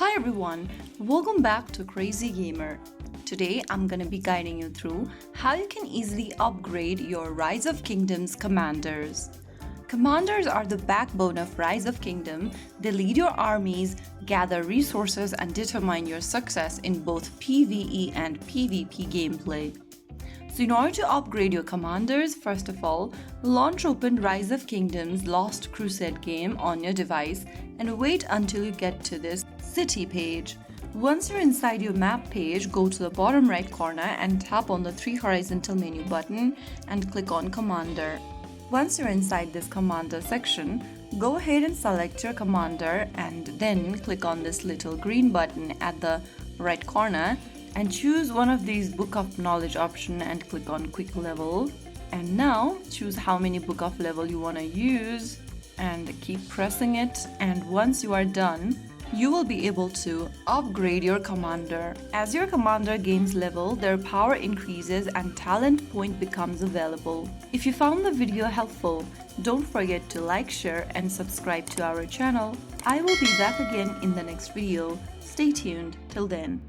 Hi everyone, welcome back to Crazy Gamer. Today I'm gonna be guiding you through how you can easily upgrade your Rise of Kingdoms commanders. Commanders are the backbone of Rise of Kingdom. They lead your armies, gather resources, and determine your success in both PvE and PvP gameplay. So in order to upgrade your commanders, first of all, launch open Rise of Kingdoms Lost Crusade game on your device and wait until you get to this city page. Once you're inside your map page, go to the bottom right corner and tap on the 3 horizontal menu button and click on Commander. Once you're inside this commander section, go ahead and select your commander and then click on this little green button at the right corner and choose one of these Book of Knowledge option and click on Quick Level. And now choose how many Book of Level you want to use and keep pressing it, and once you are done, you will be able to upgrade your commander. As your commander gains level, their power increases and talent point becomes available. If you found the video helpful, don't forget to like, share and subscribe to our channel. I will be back again in the next video. Stay tuned till then.